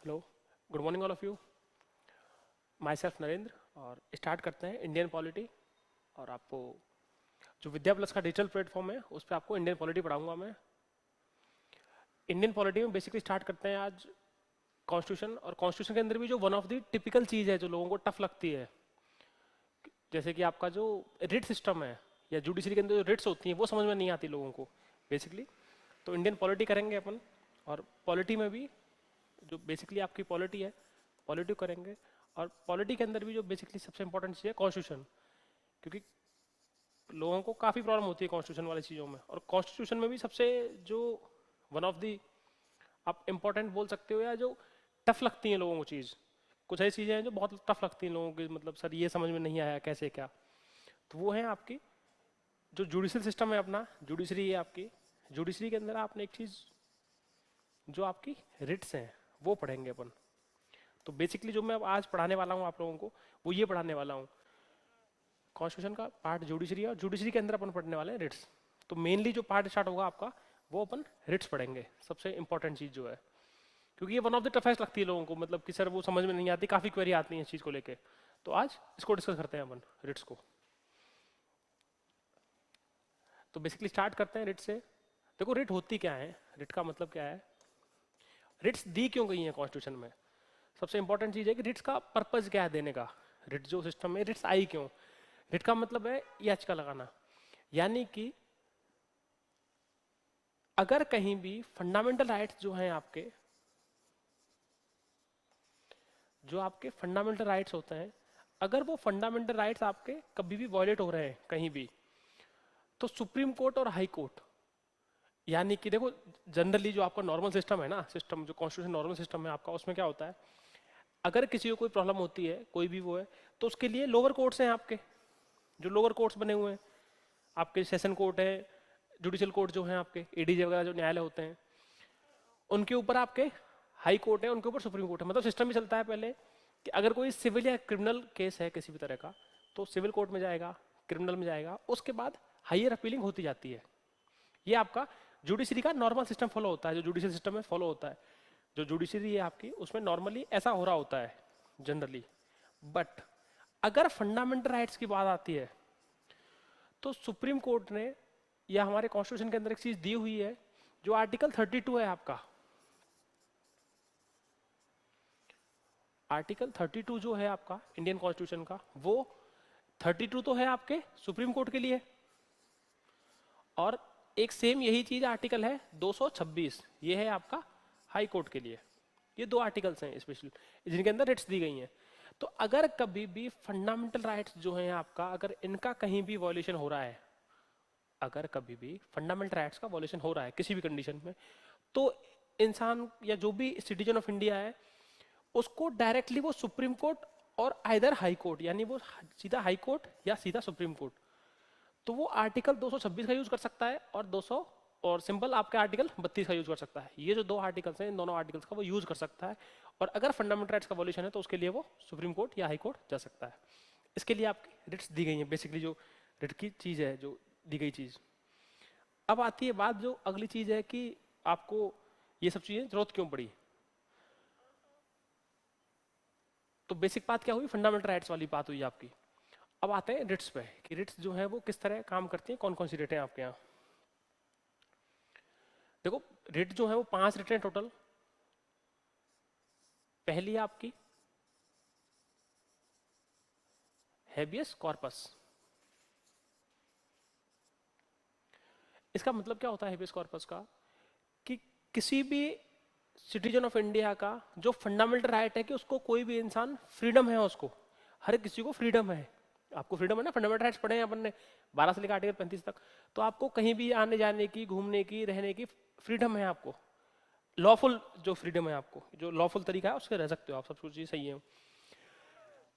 Hello, good morning all of you. My self Narendra. और start करते हैं इंडियन पॉलिटी। और आपको जो विद्या प्लस का डिजिटल प्लेटफॉर्म है उस पर आपको इंडियन पॉलिटी पढ़ाऊंगा मैं। इंडियन पॉलिटी में बेसिकली स्टार्ट करते हैं आज कॉन्स्टिट्यूशन। और कॉन्स्टिट्यूशन के अंदर भी जो वन ऑफ द टिपिकल चीज़ है जो लोगों को टफ लगती है, जैसे कि आपका जो रिट सिस्टम है या जुडिशरी के अंदर जो रिट्स होती हैं वो समझ में नहीं आती लोगों को बेसिकली। तो इंडियन पॉलिटी करेंगे अपन। और पॉलिटी में भी जो बेसिकली आपकी पॉलिटी है, पॉलिटी करेंगे। और पॉलिटी के अंदर भी जो बेसिकली सबसे इंपॉर्टेंट चीज़ है कॉन्स्टिट्यूशन, क्योंकि लोगों को काफ़ी प्रॉब्लम होती है कॉन्स्टिट्यूशन वाली चीज़ों में। और कॉन्स्टिट्यूशन में भी सबसे जो वन ऑफ दी आप इम्पोर्टेंट बोल सकते हो या जो टफ लगती हैं लोगों को चीज़, कुछ ऐसी चीज़ें हैं जो बहुत टफ लगती हैं लोगों की, मतलब सर ये समझ में नहीं आया कैसे क्या। तो वो है आपकी जो जुडिशल सिस्टम है अपना, जुडिशरी है आपकी। जुडिशरी के अंदर आपने एक चीज़ जो आपकी रिट्स हैं वो पढ़ेंगे अपन। तो बेसिकली जो मैं अब आज पढ़ाने वाला हूँ आप लोगों को वो ये पढ़ाने वाला हूँ, कॉन्स्टिट्यूशन का पार्ट जुडिशरी है और जुडिशरी के अंदर अपन पढ़ने वाले हैं रिट्स। तो मेनली जो पार्ट स्टार्ट होगा आपका वो अपन रिट्स पढ़ेंगे, सबसे इंपॉर्टेंट चीज़ जो है, क्योंकि ये वन ऑफ द टफेस्ट लगती है लोगों को, मतलब कि सर वो समझ में नहीं आती, काफ़ी क्वेरी आती है इस चीज़ को लेके। तो आज इसको डिस्कस करते हैं अपन रिट्स को। तो बेसिकली स्टार्ट करते हैं रिट से। देखो रिट होती क्या है, रिट का मतलब क्या है, रिट्स दी क्यों गई है कॉन्स्टिट्यूशन में। सबसे इंपॉर्टेंट चीज़ है कि रिट्स का पर्पज क्या है देने का। रिट जो सिस्टम में रिट्स आई क्यों, रिट का मतलब है याचिका लगाना। यानी कि अगर कहीं भी फंडामेंटल राइट्स जो हैं आपके, जो आपके फंडामेंटल राइट्स होते हैं, अगर वो फंडामेंटल राइट्स आपके कभी भी वॉयलेट हो रहे हैं कहीं भी, तो सुप्रीम कोर्ट और हाई कोर्ट, यानी कि देखो जनरली जो आपका नॉर्मल सिस्टम है ना, सिस्टम जो कॉन्स्टिट्यूशन नॉर्मल सिस्टम है आपका, उसमें क्या होता है, अगर किसी को कोई प्रॉब्लम होती है कोई भी वो है, तो उसके लिए लोअर कोर्ट्स हैं आपके, जो लोअर कोर्ट्स बने हुए हैं आपके, सेशन कोर्ट है, जुडिशियल कोर्ट जो है आपके, एडीजे वगैरह जो न्यायालय होते हैं, उनके ऊपर आपके हाई कोर्ट है, उनके ऊपर सुप्रीम कोर्ट है। मतलब सिस्टम भी चलता है पहले कि अगर कोई सिविल या क्रिमिनल केस है किसी भी तरह का, तो सिविल कोर्ट में जाएगा, क्रिमिनल में जाएगा, उसके बाद हायर अपीलिंग होती जाती है। ये आपका जुडिशरी का नॉर्मल सिस्टम फॉलो होता है, जो जुडिशियल सिस्टम में फॉलो होता है। जो जुडिशरी है आपकी उसमें नॉर्मली ऐसा हो रहा होता है जनरली। बट अगर फंडामेंटल राइट्स की बात आती है तो सुप्रीम कोर्ट ने या हमारे कॉन्स्टिट्यूशन के अंदर एक चीज दी हुई है, जो आर्टिकल 32 है आपका। आर्टिकल 32 जो है आपका इंडियन कॉन्स्टिट्यूशन का, वो 32 तो है आपके सुप्रीम कोर्ट के लिए, और एक सेम यही चीज आर्टिकल है 226, ये है आपका हाई कोर्ट के लिए। ये दो आर्टिकल्स हैं स्पेशल जिनके अंदर रिट्स दी गई हैं। तो अगर कभी भी फंडामेंटल राइट्स जो हैं आपका, अगर इनका कहीं भी वॉल्यूशन हो रहा है, अगर कभी भी फंडामेंटल राइट्स का वॉल्यूशन हो रहा है किसी भी कंडीशन में, तो इंसान या जो भी सिटीजन ऑफ इंडिया है उसको डायरेक्टली वो सुप्रीम कोर्ट और आइदर हाई कोर्ट, यानी वो सीधा हाई कोर्ट या सीधा सुप्रीम कोर्ट, तो वो आर्टिकल 226 का यूज कर सकता है और 200 और सिंपल आपके आर्टिकल 32 का यूज कर सकता है। ये जो दो आर्टिकल्स हैं इन दोनों आर्टिकल्स का वो यूज कर सकता है। और अगर फंडामेंटल राइट्स का वॉल्यूशन है तो उसके लिए वो सुप्रीम कोर्ट या हाई कोर्ट जा सकता है। इसके लिए आपकी रिट्स दी गई है, बेसिकली जो रिट की चीज है, जो दी गई चीज। अब आती है बात, जो अगली चीज है कि आपको ये सब चीजें जरूरत क्यों पड़ी। तो बेसिक बात क्या हुई, फंडामेंटल राइट्स वाली बात हुई आपकी। अब आते हैं रिट्स पे कि रिट्स जो है वो किस तरह काम करती हैं, कौन कौन सी रिटें आपके यहाँ। देखो रिट जो है वो 5 रिटें टोटल। पहली आपकी हैबियस कॉर्पस। इसका मतलब क्या होता है हैबियस कॉर्पस का, कि किसी भी सिटीजन ऑफ इंडिया का जो फंडामेंटल राइट है कि उसको कोई भी इंसान फ्रीडम है, उसको हर किसी को फ्रीडम है। आपको फ्रीडम है ना, फंडामेंटल राइट्स पढ़े हैं अपन ने 12 से लेकर आर्टिकल 35 तक। तो आपको कहीं भी आने जाने की, घूमने की, रहने की फ्रीडम है आपको। लॉफुल जो फ्रीडम है आपको, जो लॉफुल तरीका है उससे रह सकते हो आप, सब कुछ चीज सही है।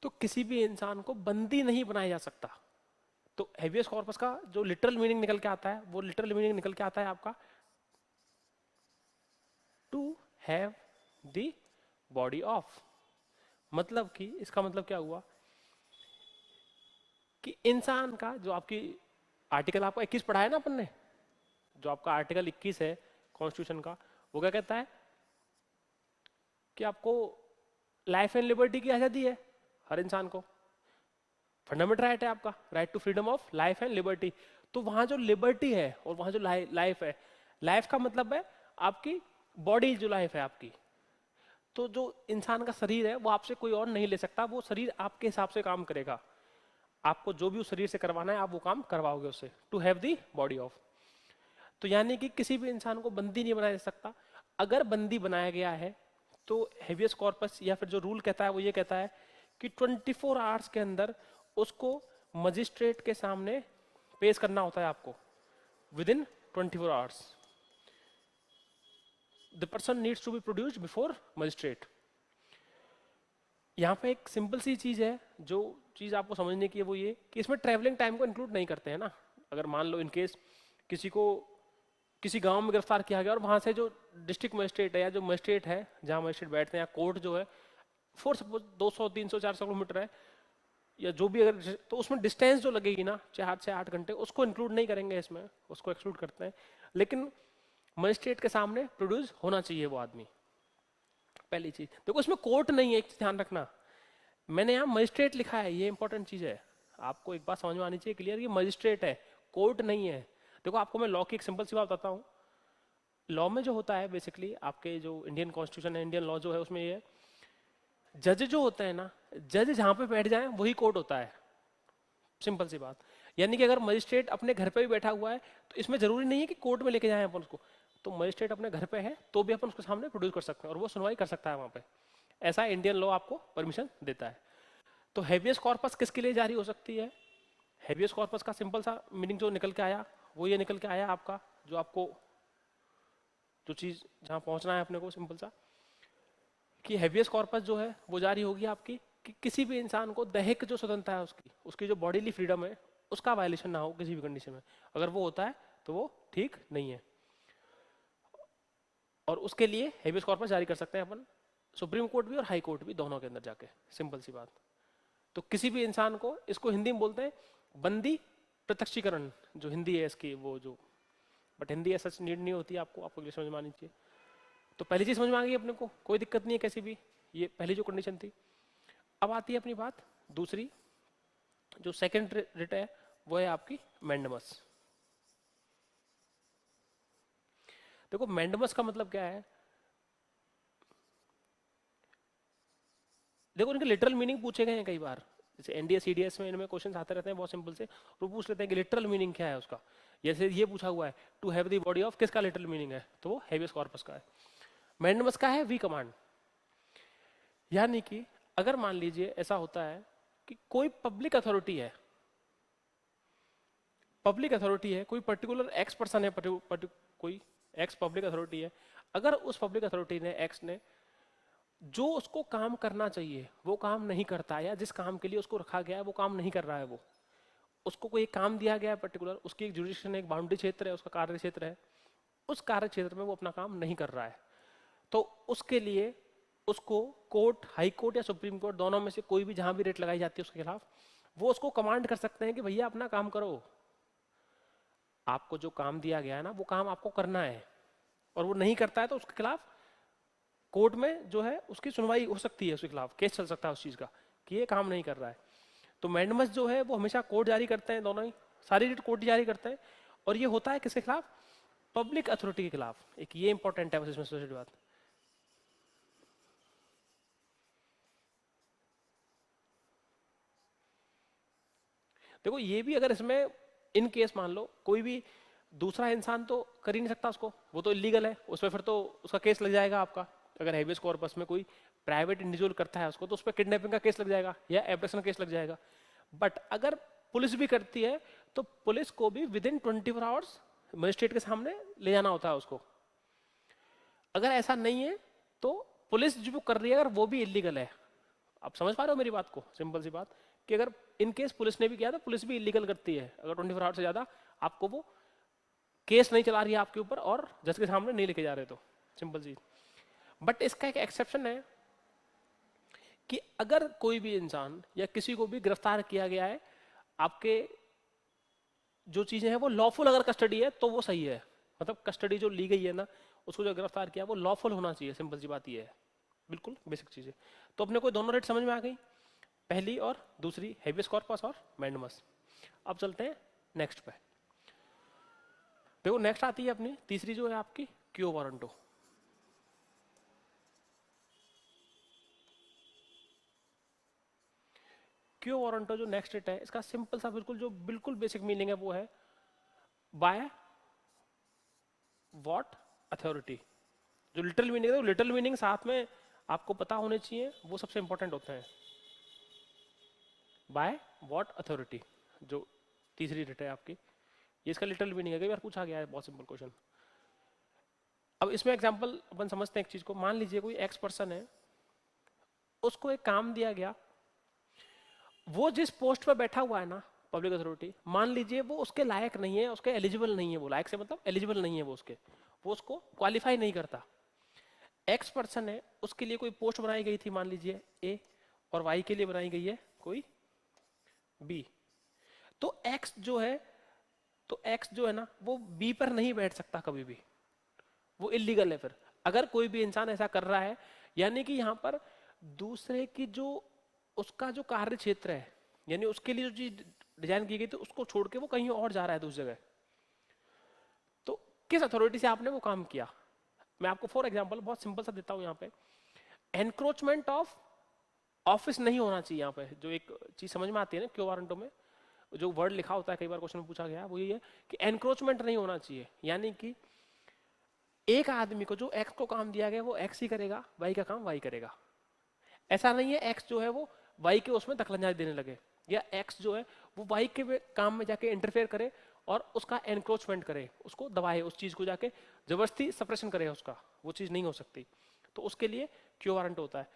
तो किसी भी इंसान को बंदी नहीं बनाया जा सकता। तो हेवियस कॉर्पस का जो लिटरल मीनिंग निकल के आता है, वो लिटरल मीनिंग निकल के आता है आपका to have the body of. मतलब कि इसका मतलब क्या हुआ कि इंसान का जो आपकी आर्टिकल आपका 21 पढ़ा है ना अपन ने, जो आपका आर्टिकल 21 है कॉन्स्टिट्यूशन का, वो क्या कहता है, कि आपको लाइफ एंड लिबर्टी की आज़ादी है हर इंसान को, फंडामेंटल राइट है आपका, right to freedom of life and liberty. तो वहां जो लिबर्टी है और वहां जो लाइफ है, लाइफ का मतलब है आपकी बॉडी, जो लाइफ है आपकी। तो जो इंसान का शरीर है वो आपसे कोई और नहीं ले सकता, वो शरीर आपके हिसाब से काम करेगा। आपको जो भी उस शरीर से करवाना है आप वो काम करवाओगे उससे, to have the body of. तो यानी कि किसी भी इंसान को बंदी नहीं बनाया जा सकता। अगर बंदी बनाया गया है तो हेवियस कॉर्पस या फिर जो रूल कहता है वो ये कहता है कि 24 आवर्स के अंदर उसको मजिस्ट्रेट के सामने पेश करना होता है आपको, within 24 hours the person needs to be produced before magistrate. यहाँ पे एक सिंपल सी चीज है, जो चीज आपको समझने की है वो ये कि इसमें ट्रैवलिंग टाइम को इंक्लूड नहीं करते हैं ना। अगर मान लो इन केस किसी को किसी गांव में गिरफ्तार किया गया और वहां से जो डिस्ट्रिक्ट मजिस्ट्रेट है या जो मजिस्ट्रेट है जहां मजिस्ट्रेट बैठते हैं या कोर्ट जो है फॉर सपोज 200 300 400 किलोमीटर है या जो भी, अगर तो उसमें डिस्टेंस जो लगेगी ना 4 से 8 घंटे, उसको इंक्लूड नहीं करेंगे इसमें, उसको एक्सक्लूड करते हैं। लेकिन मजिस्ट्रेट के सामने प्रोड्यूस होना चाहिए वो आदमी, पहली चीज। देखो इसमें कोर्ट नहीं है, एक चीज ध्यान रखना, मैंने यहाँ मजिस्ट्रेट लिखा है, ये इंपॉर्टेंट चीज है, आपको एक बात समझ में आनी चाहिए क्लियर, ये मजिस्ट्रेट है, कोर्ट नहीं है। देखो आपको मैं लॉ की एक सिंपल सी बात बताता हूँ। लॉ में जो होता है बेसिकली, आपके जो इंडियन कॉन्स्टिट्यूशन है, इंडियन लॉ जो है उसमें ये जज जो होता है ना, जज जहां पे बैठ जाए वही कोर्ट होता है, सिंपल सी बात। यानी कि अगर मजिस्ट्रेट अपने घर पे भी बैठा हुआ है तो इसमें जरूरी नहीं है कि कोर्ट में लेके जाएं अपन उसको, तो मजिस्ट्रेट अपने घर पे है तो भी अपन उसके सामने प्रोड्यूस कर सकते हैं और वो सुनवाई कर सकता है वहां पे। ऐसा इंडियन लॉ आपको परमिशन देता है। तो हेवियस कॉर्पस किसके लिए जारी हो सकती है? हेवियस कॉर्पस का सिंपल सा मीनिंग जो निकल के आया वो ये निकल के आया आपका, जो आपको जो चीज जहां पहुंचना है अपने को, सिंपल सा कि हेवियस कॉर्पस जो है वो जारी होगी आपकी कि किसी भी इंसान को दैहिक जो स्वतंत्रता है उसकी, उसकी जो बॉडीली फ्रीडम है उसका वायलेशन ना हो किसी भी कंडीशन में। अगर वो होता है तो वो ठीक नहीं है, और उसके लिए हेवियस कॉर्पस जारी कर सकते हैं अपन, सुप्रीम कोर्ट भी और हाई कोर्ट भी, दोनों के अंदर जाके, सिंपल सी बात। तो किसी भी इंसान को, इसको हिंदी में बोलते हैं बंदी प्रत्यक्षीकरण, जो हिंदी है इसकी वो जो, बट हिंदी ऐसा नीड नहीं होती, आपको आपको इंग्लिश समझ में आनी चाहिए। तो पहली चीज समझ में आ गई अपने को, कोई दिक्कत नहीं है कैसी भी, ये पहली जो कंडीशन थी। अब आती है अपनी बात दूसरी, जो सेकंड रिट है वो है आपकी मैंडमस। देखो मैंडमस का मतलब क्या है, देखो इनके लिटरल मीनिंग पूछे गए हैं कई बार, जैसे एनडीए सीडीएस में इनमें क्वेश्चन आते रहते हैं बहुत सिंपल से, वो पूछ लेते हैं कि लिटरल मीनिंग क्या है उसका। जैसे ये पूछा हुआ है to have the body of, किसका लिटरल मीनिंग है, तो वो हेवियस कॉर्पस का है। मैंडमस का है वी कमांड। यानी कि अगर मान लीजिए ऐसा होता है कि कोई पब्लिक अथॉरिटी है, पब्लिक अथॉरिटी है, कोई पर्टिकुलर एक्स पर्सन है, कोई एक्स पब्लिक अथॉरिटी है, अगर उस पब्लिक अथॉरिटी ने एक्स ने जो उसको काम करना चाहिए वो काम नहीं करता, या जिस काम के लिए उसको रखा गया है वो काम नहीं कर रहा है, वो उसको कोई काम दिया गया है पर्टिकुलर, उसकी एक जुडिशन है, एक बाउंड्री क्षेत्र है, उसका कार्य क्षेत्र है, उस कार्य क्षेत्र में वो अपना काम नहीं कर रहा है, तो उसके लिए उसको कोर्ट, हाई कोर्ट या सुप्रीम कोर्ट, दोनों में से कोई भी जहां भी रेट लगाई जाती है उसके खिलाफ, वो उसको कमांड कर सकते हैं कि भैया अपना काम करो, आपको जो काम दिया गया है ना वो काम आपको करना है, और वो नहीं करता है तो उसके खिलाफ कोर्ट में जो है उसकी सुनवाई हो सकती है, उसके खिलाफ केस चल सकता है उस चीज का कि ये काम नहीं कर रहा है। तो मैंडमस जो है वो हमेशा कोर्ट जारी करते हैं, दोनों ही सारी रिट कोर्ट जारी करते हैं, और ये होता है किसके खिलाफ? पब्लिक अथॉरिटी के खिलाफ। एक ये इंपॉर्टेंट है बस इसमें सोचिए बात। देखो ये भी अगर इसमें इन केस मान लो कोई भी दूसरा इंसान तो कर ही नहीं सकता उसको, वो तो इलीगल है, उसमें फिर तो उसका केस लग जाएगा आपका। अगर हेबियस कॉर्पस में कोई प्राइवेट इंडिविजुअल करता है उसको तो उस पर किडनैपिंग का केस लग जाएगा या एब्डक्शन केस लग जाएगा। बट अगर पुलिस भी करती है तो पुलिस को भी विद इन 24 आवर्स मजिस्ट्रेट के सामने ले जाना होता है उसको। अगर ऐसा नहीं है तो पुलिस जो कर रही है अगर वो भी इलीगल है, आप समझ पा रहे हो मेरी बात को, सिंपल सी बात कि अगर इन केस पुलिस ने भी किया तो पुलिस भी इलीगल करती है अगर 24 आवर्स से ज्यादा आपको वो केस नहीं चला रही है आपके ऊपर और जज के सामने नहीं लेके जा रहे, तो सिंपल चीज। बट इसका एक एक्सेप्शन है कि अगर कोई भी इंसान या किसी को भी गिरफ्तार किया गया है, आपके जो चीजें हैं वो लॉफुल अगर कस्टडी है तो वो सही है, मतलब कस्टडी जो ली गई है ना उसको जो गिरफ्तार किया वो लॉफुल होना चाहिए, सिंपल सी बात ये है। बिल्कुल बेसिक चीज़ है। तो अपने को दोनों रेट समझ में आ गई, पहली और दूसरी, हेबियस कॉर्पस और मैंडमस। अब चलते हैं नेक्स्ट पे। देखो नेक्स्ट आती है अपनी तीसरी जो है आपकी क्यो वारंटो। क्यो वारंटो जो नेक्स्ट रेट है, इसका सिंपल सा बिल्कुल जो बिल्कुल बेसिक मीनिंग है वो है बाय व्हाट अथॉरिटी। जो लिटिल मीनिंग है, लिटिल मीनिंग साथ में आपको पता होने चाहिए, वो सबसे इंपॉर्टेंट होते हैं। बाय व्हाट अथॉरिटी जो तीसरी रेट है आपकी, ये इसका लिटिल मीनिंग है, कई बार पूछा गया है, बहुत सिंपल क्वेश्चन। अब इसमें एग्जांपल अपन समझते हैं एक चीज को। मान लीजिए कोई एक्स पर्सन है, उसको एक काम दिया गया, वो जिस पोस्ट पर बैठा हुआ है ना पब्लिक अथॉरिटी, मान लीजिए वो उसके लायक नहीं है, उसके एलिजिबल नहीं है, वो लायक से मतलब एलिजिबल नहीं है, वो उसको क्वालिफाई नहीं करता। एक्स पर्सन है, उसके लिए कोई पोस्ट बनाई गई थी मान लीजिए ए, और वाई के लिए बनाई गई है कोई बी। तो एक्स जो है, ना वो बी पर नहीं बैठ सकता कभी भी, वो इलीगल है। फिर अगर कोई भी इंसान ऐसा कर रहा है, यानी कि यहाँ पर दूसरे की जो उसका जो कार्य क्षेत्र है, यानी उसके लिए जो चीज डिजाइन की गई थी उसको छोड़ के वो कहीं और जा रहा है दूसरी जगह, तो किस अथॉरिटी से आपने वो काम किया? मैं आपको फॉर एग्जांपल बहुत सिंपल सा देता हूं यहाँ पे। एनक्रोचमेंट ऑफ ऑफिस नहीं होना चाहिए। यहाँ पे जो एक चीज समझ में आती है ना क्यो वारंटो में, जो वर्ड लिखा होता है, कई बार क्वेश्चन में पूछा गया है, वो ये है कि एनक्रोचमेंट नहीं होना चाहिए। यानी कि एक आदमी को जो एक्स को काम दिया गया वो एक्स ही करेगा, वाई का काम वाई करेगा। ऐसा नहीं है एक्स जो है वो वाई के उसमें दखलंदाजी देने लगे, या एक्स जो है वो वाई के काम में जाके इंटरफेयर करे और उसका एनक्रोचमेंट करे, उसको दबाए, उस चीज को जाके जबरदस्ती सप्रेशन करे उसका, वो चीज नहीं हो सकती। तो उसके लिए क्यू वारंट होता है।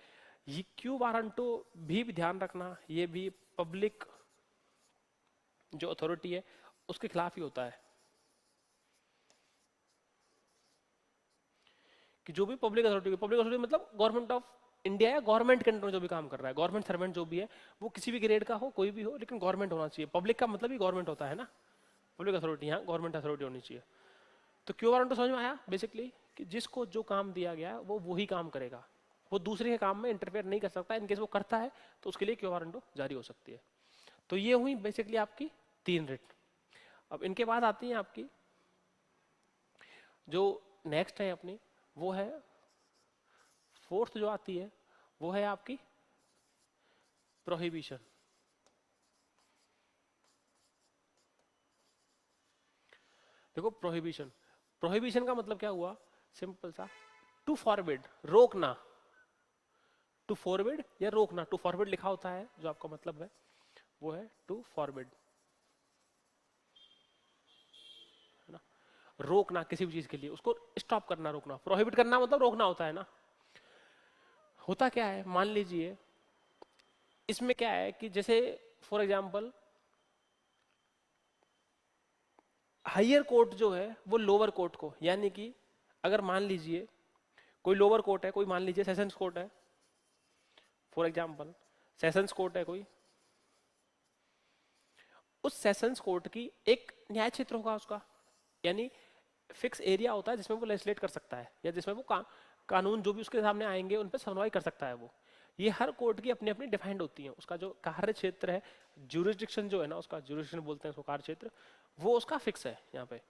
ये क्यू वारंटो भी ध्यान रखना, ये भी पब्लिक जो अथॉरिटी है उसके खिलाफ ही होता है, कि जो भी पब्लिक अथॉरिटी मतलब गवर्नमेंट ऑफ इंडिया या गवर्नमेंट के अंडर में जो भी काम कर रहा है, गवर्नमेंट सर्वेंट जो भी है, वो किसी भी ग्रेड का हो, कोई भी हो, लेकिन गवर्नमेंट होना चाहिए। पब्लिक का मतलब ही गवर्नमेंट होता है ना, पब्लिक अथॉरिटी, यहाँ गवर्नमेंट अथॉरिटी होनी चाहिए। तो क्यों वारंट समझ में आया बेसिकली, कि जिसको जो काम दिया गया वो वही काम करेगा, वो दूसरे के काम में इंटरफेयर नहीं कर सकता। इनकेस वो करता है तो उसके लिए क्यों वारंटो जारी हो सकती है। तो ये हुई बेसिकली आपकी 3 रिट। अब इनके बाद आती है आपकी जो नेक्स्ट है अपनी, वो है फोर्थ जो आती है, वो है आपकी प्रोहिबिशन। देखो प्रोहिबिशन, प्रोहिबिशन का मतलब क्या हुआ, सिंपल सा, टू फॉरबिड, रोकना, टू फॉरबिड या रोकना। टू फॉरबिड लिखा होता है, जो आपका मतलब है वो है टू फॉरबिड, है ना, रोकना किसी भी चीज के लिए, उसको स्टॉप करना, रोकना। प्रोहिबिट करना मतलब रोकना होता है ना। होता क्या है, मान लीजिए इसमें क्या है कि जैसे फॉर एग्जांपल हायर कोर्ट जो है वो लोअर कोर्ट को, यानी कि अगर मान लीजिए कोई लोअर कोर्ट है, कोई मान लीजिए सेशंस कोर्ट है, फॉर एग्जांपल सेशंस कोर्ट है कोई, उस सेशंस कोर्ट की एक न्याय क्षेत्र होगा उसका, यानी फिक्स एरिया होता है जिसमें वो लेजिस्लेट कर सकता है, या जिसमें वो कानून जो भी उसके सामने आएंगे उन पर सुनवाई कर सकता है वो। ये हर कोर्ट की अपनी अपनी डिफाइंड होती है, उसका जो कार्य क्षेत्र है, ज्यूरिसडिक्शन जो है ना, उसका ज्यूरिसडिक्शन बोलते हैं उसको, कार्य क्षेत्र, वो उसका फिक्स है यहाँ पे,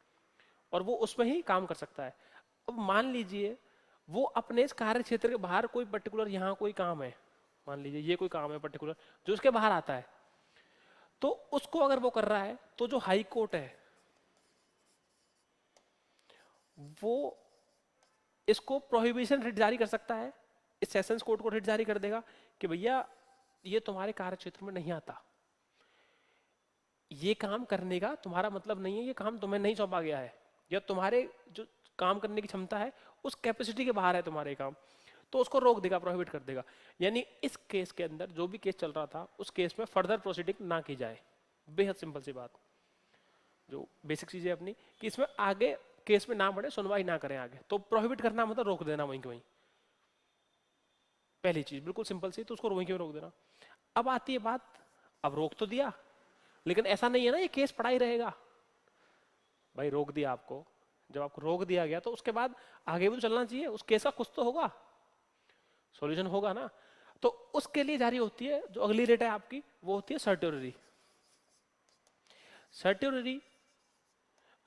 और वो उसमें ही काम कर सकता है। अब मान लीजिए वो अपने इस कार्य क्षेत्र के बाहर कोई पर्टिकुलर यहाँ कोई काम है, मान लीजिए ये कोई काम है पर्टिकुलर जो उसके बाहर आता है, तो उसको अगर वो कर रहा है तो जो हाई कोर्ट है वो इसको प्रोहिबिशन रिट जारी कर सकता है, इस सेशंस कोर्ट को रिट जारी कर देगा कि भैया ये तुम्हारे कार्य क्षेत्र में नहीं आता, ये काम करने का तुम्हारा मतलब नहीं है, ये काम तुम्हें नहीं सौंपा गया है, या तुम्हारे जो काम करने की क्षमता है उस कैपेसिटी के बाहर है तुम्हारे काम, तो उसको रोक देगा, प्रोहिबिट कर देगा। यानी इस केस के अंदर जो भी केस चल रहा था उस केस में फर्दर प्रोसीडिंग ना की जाए। बेहद सिंपल सी बात, जो बेसिक चीज है अपनी, कि इसमें आगे केस में ना बढ़े, सुनवाई ना करें आगे, तो प्रोहिबिट करना मतलब रोक देना वहीं के वहीं, पहली चीज बिल्कुल सिंपल सी, तो उसको वहीं के वहीं रोक देना। अब आती है बात, अब रोक तो दिया, लेकिन ऐसा नहीं है ना ये केस पड़ा ही रहेगा। भाई रोक दिया आपको, जब आपको रोक दिया गया तो उसके बाद आगे भी तो चलना चाहिए, उस केस का कुछ तो होगा। सॉल्यूशन होगा ना। तो उसके लिए जारी होती है जो अगली रेट है आपकी, वो होती है सर्ट्योररी। सर्ट्योररी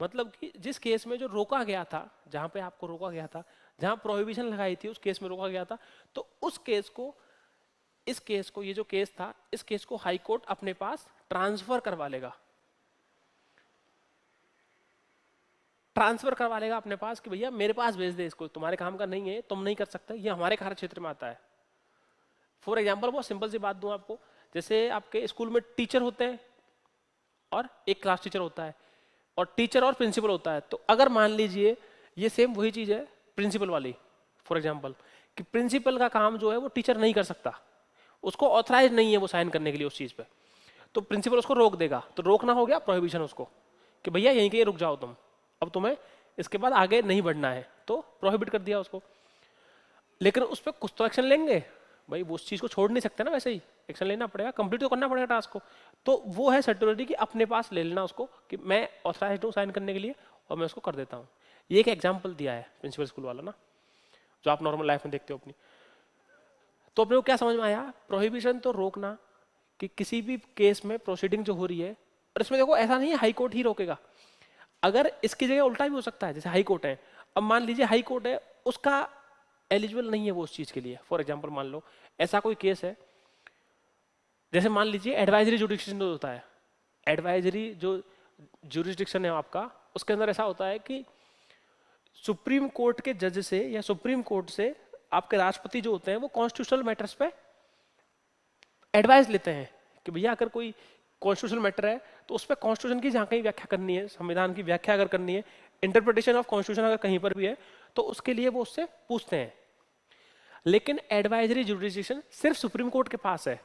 मतलब कि जिस केस में जो रोका गया था, जहां पे आपको रोका गया था, जहां प्रोहिबिशन लगाई थी उस केस में रोका गया था, तो उस केस को, इस केस को, ये जो केस था, इस केस को हाई कोर्ट अपने पास ट्रांसफर करवा लेगा। ट्रांसफर करवा लेगा अपने पास कि भैया मेरे पास भेज दे इसको, तुम्हारे काम का नहीं है, तुम नहीं कर सकते, ये हमारे कार्य क्षेत्र में आता है। फॉर एग्जाम्पल बहुत सिंपल सी बात दूं आपको, जैसे आपके स्कूल में टीचर होते हैं और एक क्लास टीचर होता है, और टीचर और प्रिंसिपल होता है। तो अगर मान लीजिए ये सेम वही चीज है प्रिंसिपल वाली, फॉर एग्जाम्पल कि प्रिंसिपल का काम जो है वो टीचर नहीं कर सकता, उसको ऑथराइज नहीं है वो साइन करने के लिए उस चीज पे, तो प्रिंसिपल उसको रोक देगा। तो रोकना हो गया प्रोहिबिशन उसको, कि भैया यहीं कहीं रुक जाओ तुम, अब तुम्हें इसके बाद आगे नहीं बढ़ना है, तो प्रोहिबिट कर दिया उसको। लेकिन उस पर कुछ तो एक्शन लेंगे भाई, वो उस चीज को छोड़ नहीं सकते ना, वैसे ही एक्शन लेना पड़ेगा, कंप्लीट तो करना पड़ेगा टास्क को। तो वो है सर्टिलिटी कि अपने पास ले लेना उसको, कि मैं ऑथराइज्ड हूँ साइन करने के लिए और मैं उसको कर देता हूँ। ये एक एग्जाम्पल दिया है प्रिंसिपल स्कूल वाला ना, जो आप नॉर्मल लाइफ में देखते हो अपनी। तो अपने को क्या समझ में आया, प्रोहिबिशन तो रोकना कि किसी भी केस में प्रोसीडिंग जो हो रही है, और इसमें देखो ऐसा नहीं है हाई कोर्ट ही रोकेगा, अगर इसकी जगह उल्टा भी हो सकता है। जैसे हाई कोर्ट है, अब मान लीजिए हाई कोर्ट है, उसका एलिजिबल नहीं है वो उस चीज के लिए। फॉर एग्जांपल मान लो ऐसा कोई केस है, जैसे मान लीजिए एडवाइजरी जुडिक्शन जो होता है, एडवाइजरी जो जुरिस्डिक्शन है आपका, उसके अंदर ऐसा होता है कि सुप्रीम कोर्ट के जज से या सुप्रीम कोर्ट से आपके राष्ट्रपति जो होते हैं वो कॉन्स्टिट्यूशनल मैटर्स पे एडवाइस लेते हैं कि भैया अगर कोई कॉन्स्टिट्यूशनल मैटर है तो उस पर कॉन्स्टिट्यूशन की जहाँ कहीं व्याख्या करनी है, संविधान की व्याख्या अगर करनी है, इंटरप्रिटेशन ऑफ कॉन्स्टिट्यूशन अगर कहीं पर भी है, तो उसके लिए वो उससे पूछते हैं। लेकिन एडवाइजरी जुरिस्डिक्शन सिर्फ सुप्रीम कोर्ट के पास है,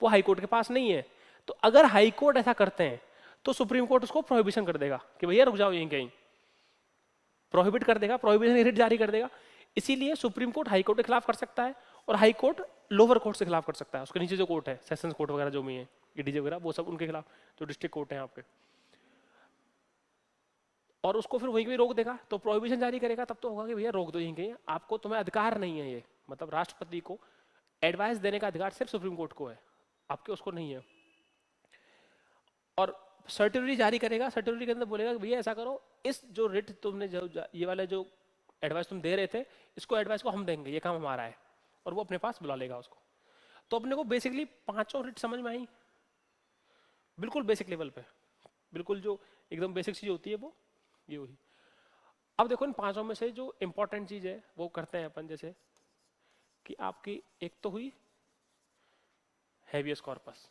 वो हाई कोर्ट के पास नहीं है। तो अगर हाई कोर्ट ऐसा करते हैं तो सुप्रीम कोर्ट उसको प्रोहिबिशन कर देगा कि भैया रुक जाओ, यहीं कहीं प्रोहिबिट कर देगा, प्रोहिबिशन रिट जारी कर देगा। इसीलिए सुप्रीम कोर्ट हाई कोर्ट के खिलाफ कर सकता है, और हाई कोर्ट लोअर कोर्ट से खिलाफ कर सकता है, उसके नीचे जो कोर्ट है, सेशंस कोर्ट वगैरह जो भी है, ईडीजे वगैरह, वो सब उनके खिलाफ, जो डिस्ट्रिक्ट कोर्ट है आपके, और उसको फिर वहीं पे रोक देगा। तो प्रोहिबिशन जारी करेगा तब तो होगा कि भैया रोक दो यहीं कहीं, आपको, तुम्हें अधिकार नहीं है ये, मतलब राष्ट्रपति को एडवाइस देने का अधिकार सिर्फ सुप्रीम कोर्ट को है, आपके उसको नहीं है। और सर्टिफिकेट जारी करेगा, सर्टिफिकेट के अंदर बोलेगा कि भैया ऐसा करो, इस जो रिट तुमने ये वाले जो एडवाइस तुम दे रहे थे, इसको एडवाइस को हम देंगे, ये काम हमारा है, और वो अपने पास बुला लेगा उसको। तो अपने को बेसिकली पांचों रिट समझ में आई, बिल्कुल बेसिक लेवल पे, बिल्कुल जो एकदम बेसिक चीज होती है वो ये हुई। अब देखो इन पांचों में से जो इंपॉर्टेंट चीज है वो करते हैं अपन, जैसे कि आपकी एक तो हुई हैबियस कॉर्पस,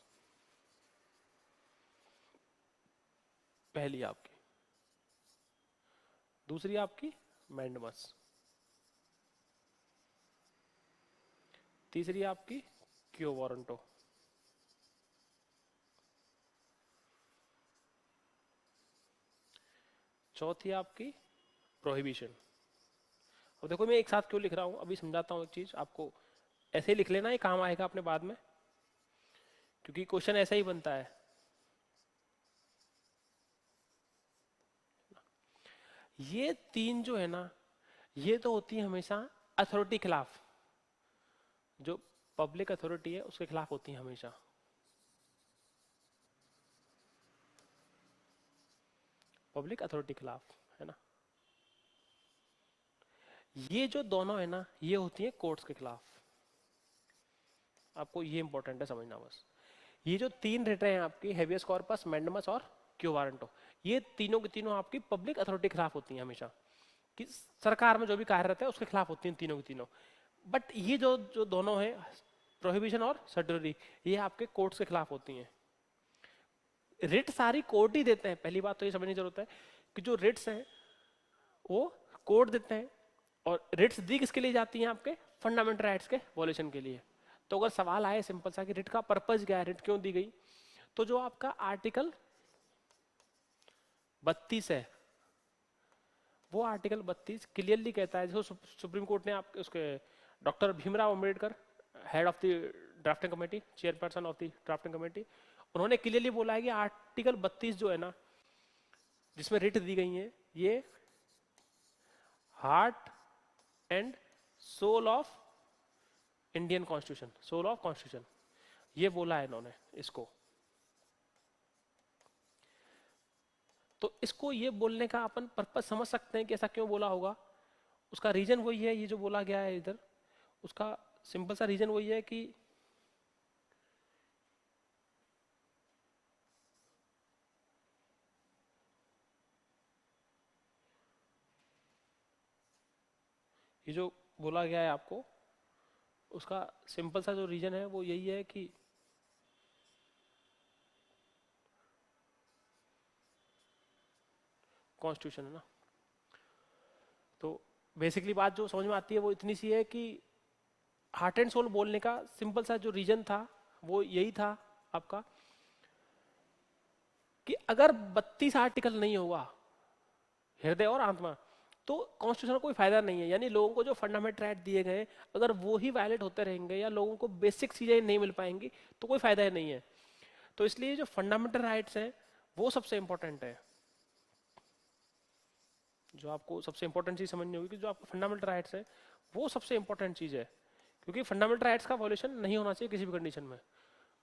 पहली आपकी, दूसरी आपकी मैंडमस, तीसरी आपकी क्यो वारंटो, चौथी आपकी प्रोहिबिशन। अब देखो मैं एक साथ क्यों लिख रहा हूं, अभी समझाता हूं एक चीज आपको, ऐसे ही लिख लेना, ये काम आएगा अपने बाद में, क्योंकि क्वेश्चन ऐसा ही बनता है। ये तीन जो है ना, ये तो होती है हमेशा अथॉरिटी खिलाफ, जो पब्लिक अथॉरिटी है उसके खिलाफ होती है हमेशा। पब्लिक अथॉरिटी खिलाफ है ना। ये जो दोनों है ना, ये होती है कोर्ट्स के खिलाफ। आपको ये इंपॉर्टेंट है समझना बस। ये जो तीन रिट हैं आपकी, हेबियस कॉर्पस, मैंडमस और क्यू वारंटो, ये तीनों की तीनों आपकी पब्लिक अथॉरिटी के खिलाफ होती हैं हमेशा, कि सरकार में जो भी कार्यरत है उसके खिलाफ होती हैं तीनों की तीनों। बट ये जो जो दोनों हैं, प्रोहिबिशन और सर्टिलिटी, ये आपके कोर्ट्स के खिलाफ होती हैं। रिट सारी कोर्ट ही देते हैं, पहली बात तो ये समझने की जरूरत है कि जो रिट्स हैं वो कोर्ट देते हैं, और रिट्स दी किसके लिए जाती हैं, आपके फंडामेंटल राइट्स के वॉल्यूशन के लिए। तो अगर सवाल आए सिंपल सा कि रिट का पर्पज क्या है, रिट क्यों दी गई, तो जो आपका आर्टिकल 32 है, वो आर्टिकल 32 क्लियरली कहता है, जो सुप्रीम कोर्ट ने आपके उसके doctor Bhimrao Ambedkar, head of the drafting committee, chairperson of the drafting committee, उन्होंने क्लियरली बोला है कि आर्टिकल 32 जो है ना, जिसमें रिट दी गई है, ये heart and soul of Indian constitution, soul of constitution, ये बोला है इन्होंने इसको। तो इसको ये बोलने का अपन पर्पस समझ सकते हैं कि ऐसा क्यों बोला होगा। उसका रीजन वही है, ये जो बोला गया है इधर, उसका सिंपल सा रीजन वही है कि ये जो बोला गया है आपको, उसका सिंपल सा जो रीजन है वो यही है कि कॉन्स्टिट्यूशन है ना। तो बेसिकली बात जो समझ में आती है वो इतनी सी है कि हार्ट एंड सोल बोलने का सिंपल सा जो रीजन था वो यही था आपका कि अगर 32 आर्टिकल नहीं होगा हृदय और आत्मा, तो कॉन्स्टिट्यूशन का कोई फायदा नहीं है। यानी लोगों को जो फंडामेंटल राइट दिए गए अगर वो ही वायलेट होते रहेंगे या लोगों को बेसिक चीजें नहीं मिल पाएंगी तो कोई फायदा ही नहीं है। तो इसलिए जो फंडामेंटल राइट्स हैं वो सबसे इंपॉर्टेंट है। जो आपको सबसे इंपॉर्टेंट चीज समझनी होगी कि जो आपको फंडामेंटल राइट्स है वो सबसे इंपॉर्टेंट चीज है, क्योंकि फंडामेंटल राइट्स का वॉल्यूशन नहीं होना चाहिए किसी भी कंडीशन में।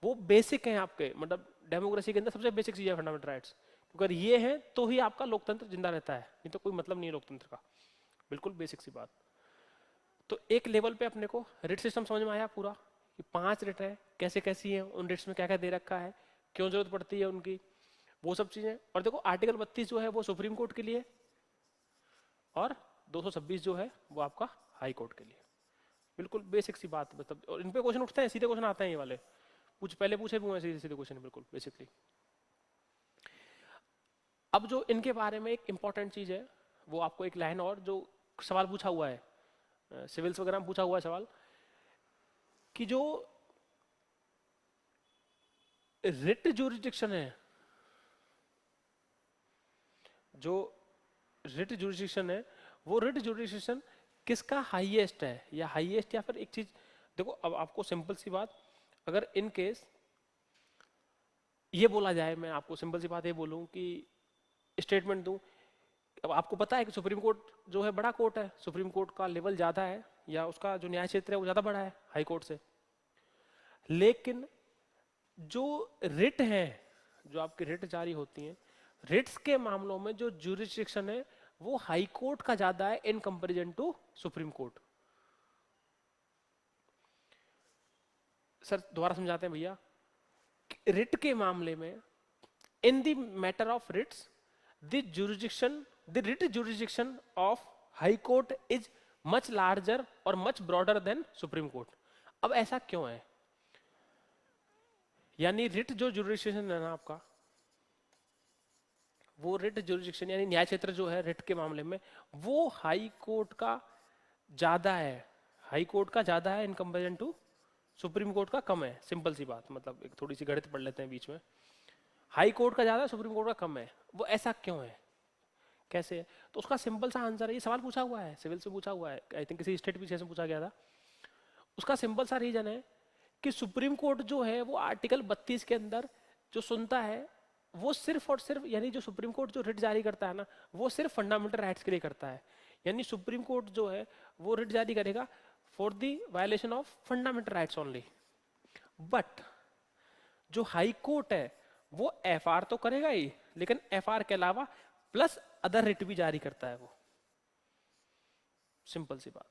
वो बेसिक है आपके, मतलब डेमोक्रेसी के अंदर सबसे बेसिक चीज है फंडामेंटल राइट्स। अगर ये है तो ही आपका लोकतंत्र जिंदा रहता है, नहीं तो कोई मतलब नहीं है लोकतंत्र का। बिल्कुल बेसिक सी बात। तो एक लेवल पे अपने को रिट सिस्टम समझ में आया पूरा कि 5 रिट है, कैसे कैसी है, उन रिट्स में क्या क्या दे रखा है, क्यों जरूरत पड़ती है उनकी, वो सब चीजें। और देखो आर्टिकल 32 जो है वो सुप्रीम कोर्ट के लिए और 226 जो है वो आपका हाई कोर्ट के लिए। बिल्कुल बेसिक सी बात, मतलब और इन पे क्वेश्चन उठते हैं, सीधे क्वेश्चन आते हैं ये वाले, पहले पूछे भी हुए सीधे सीधे क्वेश्चन बिल्कुल बेसिकली। अब जो इनके बारे में एक इंपॉर्टेंट चीज है वो आपको एक लाइन और जो सवाल पूछा हुआ है सिविल्स वगैरह में पूछा हुआ है सवाल कि जो रिट जुरिडिक्शन है, जो रिट जुरिडिक्शन है वो रिट जुरिडिक्शन किसका हाईएस्ट है, या हाईएस्ट या फिर एक चीज। देखो अब आपको सिंपल सी बात, अगर इन केस ये बोला जाए, मैं आपको सिंपल सी बात ये बोलूं कि स्टेटमेंट दूं, अब आपको पता है कि सुप्रीम कोर्ट जो है बड़ा कोर्ट है, सुप्रीम कोर्ट का लेवल ज्यादा है या उसका जो न्याय क्षेत्र है वो ज्यादा बड़ा है हाई कोर्ट से। लेकिन जो रिट है, जो आपकी रिट जारी होती है, रिट्स के मामलों में जो ज्यूरिस्डिक्शन है वो हाई कोर्ट का ज्यादा है in comparison to supreme court. Sir दोबारा समझाते हैं भैया। रिट के मामले में in the matter of writs the jurisdiction, the writ jurisdiction of high court is much larger और much broader than supreme court। अब ऐसा क्यों है, यानी रिट जो jurisdiction है ना आपका, वो रिट jurisdiction यानी न्याय क्षेत्र जो है रिट के मामले में वो हाई कोर्ट का ज्यादा है, हाई कोर्ट का ज्यादा है in comparison to supreme court का कम है। सिंपल सी बात, मतलब एक थोड़ी सी गणित पढ़ लेते हैं बीच में। हाई कोर्ट का ज्यादा है, सुप्रीम कोर्ट का कम है, वो ऐसा क्यों है, कैसे है? तो उसका सिंपल सा आंसर है, ये सवाल पूछा हुआ है सिविल से पूछा हुआ है, आई थिंक किसी स्टेट पीछे से पूछा गया था। उसका सिंपल सा रीजन है कि सुप्रीम कोर्ट जो है वो आर्टिकल 32 के अंदर जो सुनता है वो सिर्फ और सिर्फ, यानी जो सुप्रीम कोर्ट जो रिट जारी करता है ना वो सिर्फ फंडामेंटल राइट्स के लिए करता है। यानी सुप्रीम कोर्ट जो है वो रिट जारी करेगा for the violation of fundamental rights only. But जो हाई कोर्ट है वो एफआर तो करेगा ही, लेकिन एफआर के अलावा प्लस अदर रिट भी जारी करता है वो। सिंपल सी बात,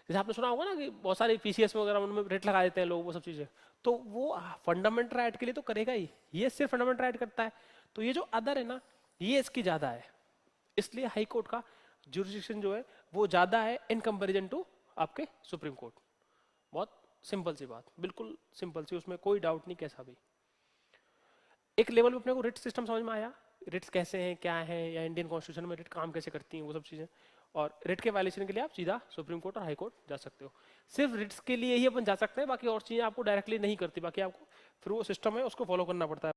जैसे आपने सुना होगा ना कि बहुत सारे पीसीएस वगैरह उनमें रिट लगा देते हैं लोग, वो सब चीजें, तो वो फंडामेंटल राइट के लिए तो करेगा ही, ये सिर्फ फंडामेंटल राइट करता है। तो ये जो अदर है ना ये इसकी ज्यादा है, इसलिए हाई कोर्ट का जुरिडिक्शन जो है वो ज्यादा है इन कंपैरिजन टू आपके सुप्रीम कोर्ट। बहुत सिंपल सी बात, बिल्कुल सिंपल सी, उसमें कोई डाउट नहीं कैसा भी। एक लेवल पे अपने को रिट सिस्टम समझ में आया, रिट्स कैसे हैं क्या है, या इंडियन कॉन्स्टिट्यूशन में रिट काम कैसे करती हैं वो सब चीजें। और रिट के वायलेशन के लिए आप सीधा सुप्रीम कोर्ट और हाई कोर्ट जा सकते हो। सिर्फ रिट्स के लिए ही अपन जा सकते हैं, बाकी और चीजें आपको डायरेक्टली नहीं करती, बाकी आपको फिर वो सिस्टम है उसको फॉलो करना पड़ता है।